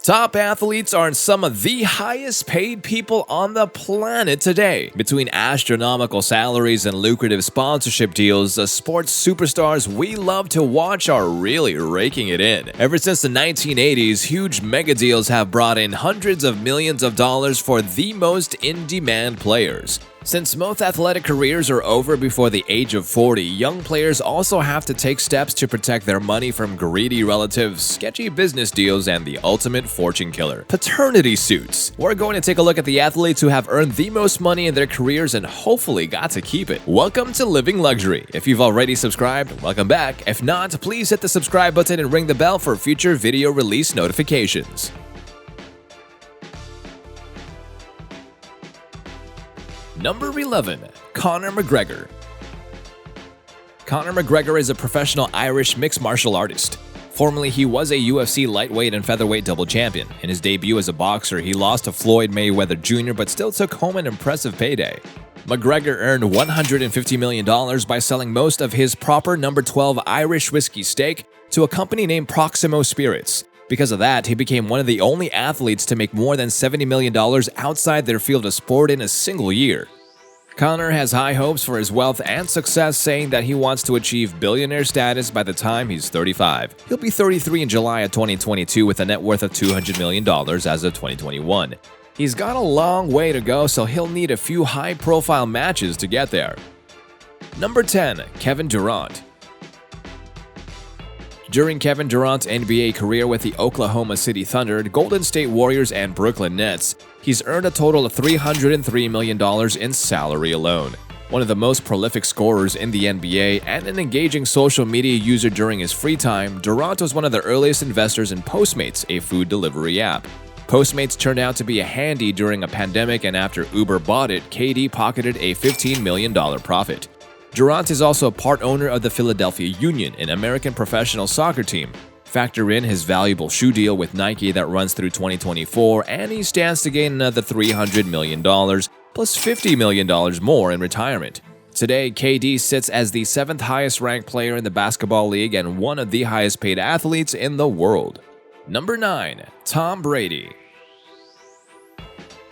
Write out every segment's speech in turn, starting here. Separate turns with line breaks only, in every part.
Top athletes are some of the highest paid people on the planet today. Between astronomical salaries and lucrative sponsorship deals, the sports superstars we love to watch are really raking it in. Ever since the 1980s, huge mega deals have brought in hundreds of millions of dollars for the most in-demand players. Since most athletic careers are over before the age of 40, young players also have to take steps to protect their money from greedy relatives, sketchy business deals, and the ultimate fortune killer, paternity suits. We're going to take a look at the athletes who have earned the most money in their careers and hopefully got to keep it. Welcome to Living Luxury. If you've already subscribed, welcome back. If not, please hit the subscribe button and ring the bell for future video release notifications. Number 11. Conor McGregor. Conor McGregor is a professional Irish mixed martial artist. Formerly, he was a UFC lightweight and featherweight double champion. In his debut as a boxer, he lost to Floyd Mayweather Jr. but still took home an impressive payday. McGregor earned $150 million by selling most of his proper No. 12 Irish whiskey stake to a company named Proximo Spirits. Because of that, he became one of the only athletes to make more than $70 million outside their field of sport in a single year. Conor has high hopes for his wealth and success, saying that he wants to achieve billionaire status by the time he's 35. He'll be 33 in July of 2022 with a net worth of $200 million as of 2021. He's got a long way to go, so he'll need a few high-profile matches to get there. Number 10. Kevin Durant. During Kevin Durant's NBA career with the Oklahoma City Thunder, Golden State Warriors, and Brooklyn Nets, he's earned a total of $303 million in salary alone. One of the most prolific scorers in the NBA and an engaging social media user during his free time, Durant was one of the earliest investors in Postmates, a food delivery app. Postmates turned out to be a handy during a pandemic, and after Uber bought it, KD pocketed a $15 million profit. Durant is also part owner of the Philadelphia Union, an American professional soccer team. Factor in his valuable shoe deal with Nike that runs through 2024, and he stands to gain another $300 million, plus $50 million more in retirement. Today, KD sits as the 7th highest ranked player in the basketball league and one of the highest paid athletes in the world. Number 9. Tom Brady.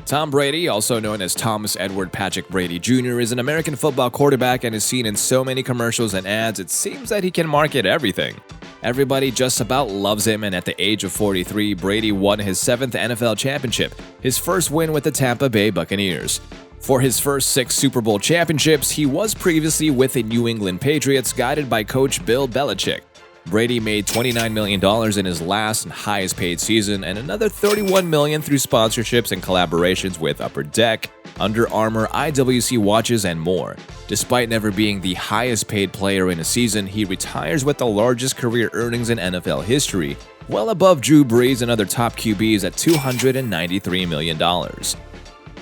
Tom Brady, also known as Thomas Edward Patrick Brady Jr., is an American football quarterback and is seen in so many commercials and ads it seems that he can market everything. Everybody just about loves him, and at the age of 43, Brady won his 7th NFL championship, his first win with the Tampa Bay Buccaneers. For his first 6 Super Bowl championships, he was previously with the New England Patriots, guided by coach Bill Belichick. Brady made $29 million in his last and highest paid season, and another $31 million through sponsorships and collaborations with Upper Deck, Under Armour, IWC watches, and more. Despite never being the highest paid player in a season, he retires with the largest career earnings in NFL history, well above Drew Brees and other top QBs at $293 million.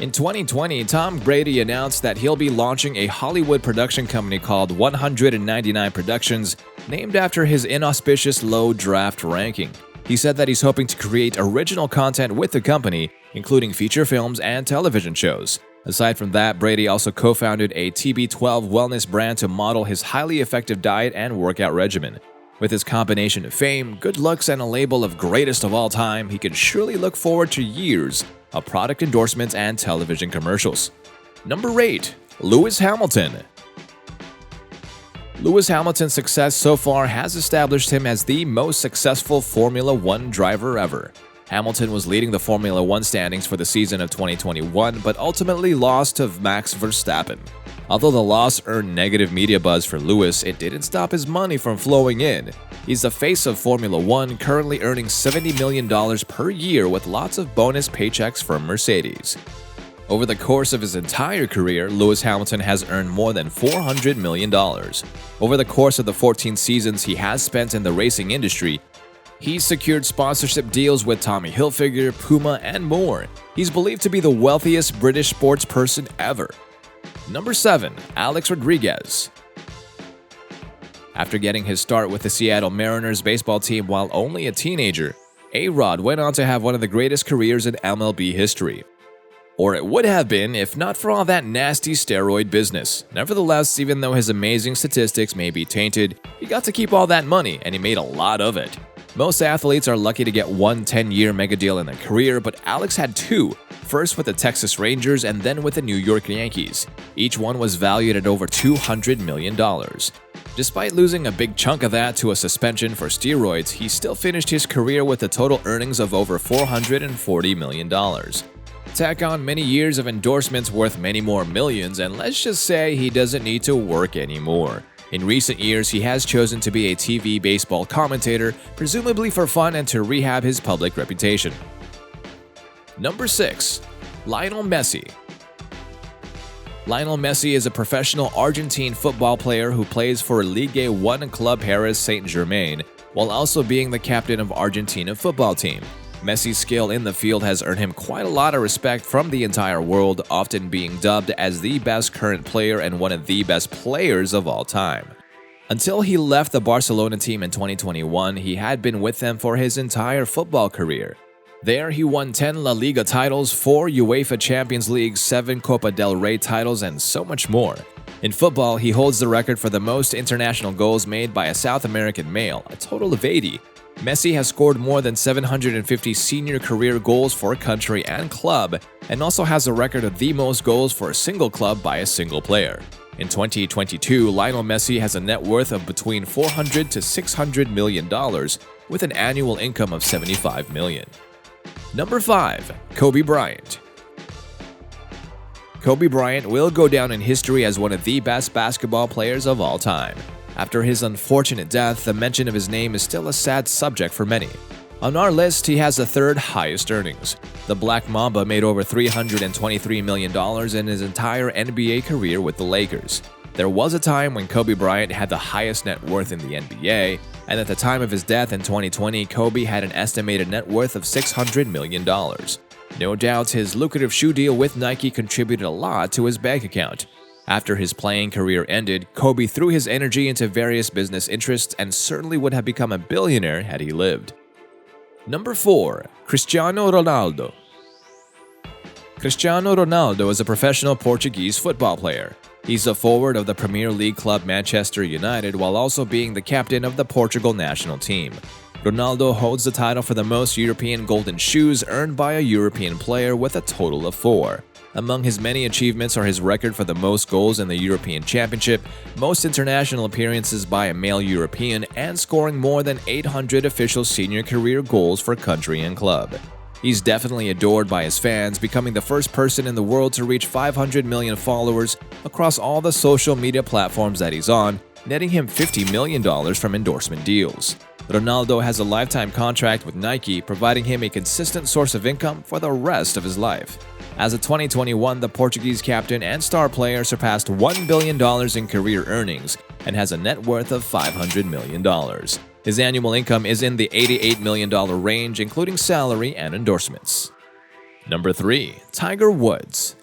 In 2020, Tom Brady announced that he'll be launching a Hollywood production company called 199 Productions, named after his inauspicious low draft ranking. He said that he's hoping to create original content with the company, including feature films and television shows. Aside from that, Brady also co-founded a TB12 wellness brand to model his highly effective diet and workout regimen. With his combination of fame, good looks, and a label of greatest of all time, he can surely look forward to years of product endorsements and television commercials. Number 8. Lewis Hamilton. Lewis Hamilton's success so far has established him as the most successful Formula One driver ever. Hamilton was leading the Formula One standings for the season of 2021, but ultimately lost to Max Verstappen. Although the loss earned negative media buzz for Lewis, it didn't stop his money from flowing in. He's the face of Formula One, currently earning $70 million per year with lots of bonus paychecks from Mercedes. Over the course of his entire career, Lewis Hamilton has earned more than $400 million. Over the course of the 14 seasons he has spent in the racing industry, he's secured sponsorship deals with Tommy Hilfiger, Puma, and more. He's believed to be the wealthiest British sports person ever. Number 7. Alex Rodriguez. After getting his start with the Seattle Mariners baseball team while only a teenager, A-Rod went on to have one of the greatest careers in MLB history. Or it would have been if not for all that nasty steroid business. Nevertheless, even though his amazing statistics may be tainted, he got to keep all that money and he made a lot of it. Most athletes are lucky to get one 10-year mega deal in their career, but Alex had two, first with the Texas Rangers and then with the New York Yankees. Each one was valued at over $200 million. Despite losing a big chunk of that to a suspension for steroids, he still finished his career with a total earnings of over $440 million. Tack on many years of endorsements worth many more millions, and let's just say he doesn't need to work anymore. In recent years, he has chosen to be a TV baseball commentator, presumably for fun and to rehab his public reputation. Number 6. Lionel Messi. Lionel Messi is a professional Argentine football player who plays for Ligue 1 club Paris Saint-Germain, while also being the captain of Argentina football team. Messi's skill in the field has earned him quite a lot of respect from the entire world, often being dubbed as the best current player and one of the best players of all time. Until he left the Barcelona team in 2021, he had been with them for his entire football career. There, he won 10 La Liga titles, 4 UEFA Champions League, 7 Copa del Rey titles, and so much more. In football, he holds the record for the most international goals made by a South American male, a total of 80. Messi has scored more than 750 senior career goals for country and club, and also has a record of the most goals for a single club by a single player. In 2022, Lionel Messi has a net worth of between $400 to $600 million, with an annual income of $75 million. Number 5. Kobe Bryant. Kobe Bryant will go down in history as one of the best basketball players of all time. After his unfortunate death, the mention of his name is still a sad subject for many. On our list, he has the third highest earnings. The Black Mamba made over $323 million in his entire NBA career with the Lakers. There was a time when Kobe Bryant had the highest net worth in the NBA, and at the time of his death in 2020, Kobe had an estimated net worth of $600 million. No doubt his lucrative shoe deal with Nike contributed a lot to his bank account. After his playing career ended, Kobe threw his energy into various business interests and certainly would have become a billionaire had he lived. Number 4. Cristiano Ronaldo. Cristiano Ronaldo is a professional Portuguese football player. He's a forward of the Premier League club Manchester United while also being the captain of the Portugal national team. Ronaldo holds the title for the most European golden shoes earned by a European player with a total of 4. Among his many achievements are his record for the most goals in the European Championship, most international appearances by a male European, and scoring more than 800 official senior career goals for country and club. He's definitely adored by his fans, becoming the first person in the world to reach 500 million followers across all the social media platforms that he's on, netting him $50 million from endorsement deals. Ronaldo has a lifetime contract with Nike, providing him a consistent source of income for the rest of his life. As of 2021, the Portuguese captain and star player surpassed $1 billion in career earnings and has a net worth of $500 million. His annual income is in the $88 million range, including salary and endorsements. Number 3. Tiger Woods.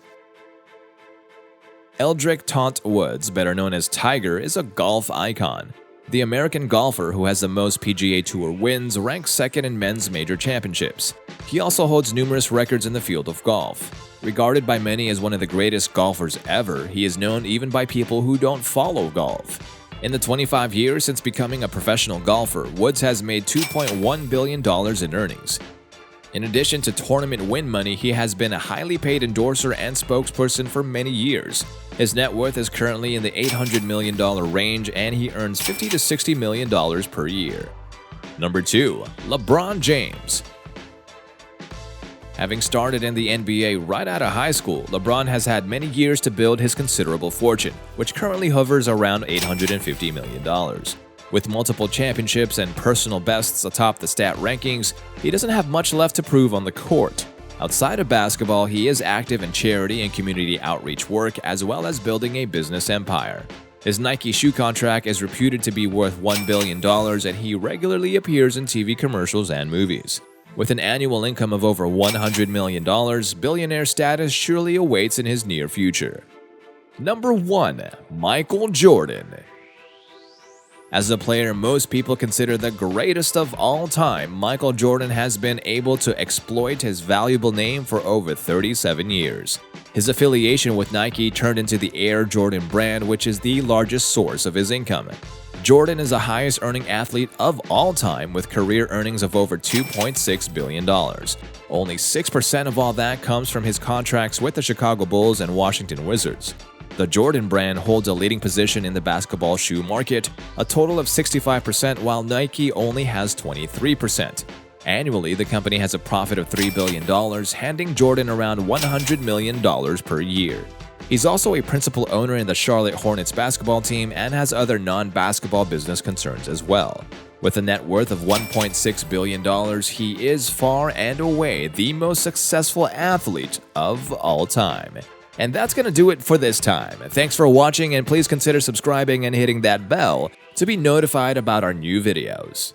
Eldrick Taunt Woods, better known as Tiger, is a golf icon. The American golfer who has the most PGA Tour wins ranks second in men's major championships. He also holds numerous records in the field of golf. Regarded by many as one of the greatest golfers ever, he is known even by people who don't follow golf. In the 25 years since becoming a professional golfer, Woods has made $2.1 billion in earnings. In addition to tournament win money, he has been a highly paid endorser and spokesperson for many years. His net worth is currently in the $800 million range, and he earns $50 to $60 million per year. Number 2. LeBron James. Having started in the NBA right out of high school, LeBron has had many years to build his considerable fortune, which currently hovers around $850 million. With multiple championships and personal bests atop the stat rankings, he doesn't have much left to prove on the court. Outside of basketball, he is active in charity and community outreach work, as well as building a business empire. His Nike shoe contract is reputed to be worth $1 billion, and he regularly appears in TV commercials and movies. With an annual income of over $100 million, billionaire status surely awaits in his near future. Number 1. Michael Jordan. As a player most people consider the greatest of all time, Michael Jordan has been able to exploit his valuable name for over 37 years. His affiliation with Nike turned into the Air Jordan brand, which is the largest source of his income. Jordan is the highest earning athlete of all time with career earnings of over $2.6 billion. Only 6% of all that comes from his contracts with the Chicago Bulls and Washington Wizards. The Jordan brand holds a leading position in the basketball shoe market, a total of 65%, while Nike only has 23%. Annually, the company has a profit of $3 billion, handing Jordan around $100 million per year. He's also a principal owner in the Charlotte Hornets basketball team and has other non-basketball business concerns as well. With a net worth of $1.6 billion, he is far and away the most successful athlete of all time. And that's going to do it for this time. Thanks for watching, and please consider subscribing and hitting that bell to be notified about our new videos.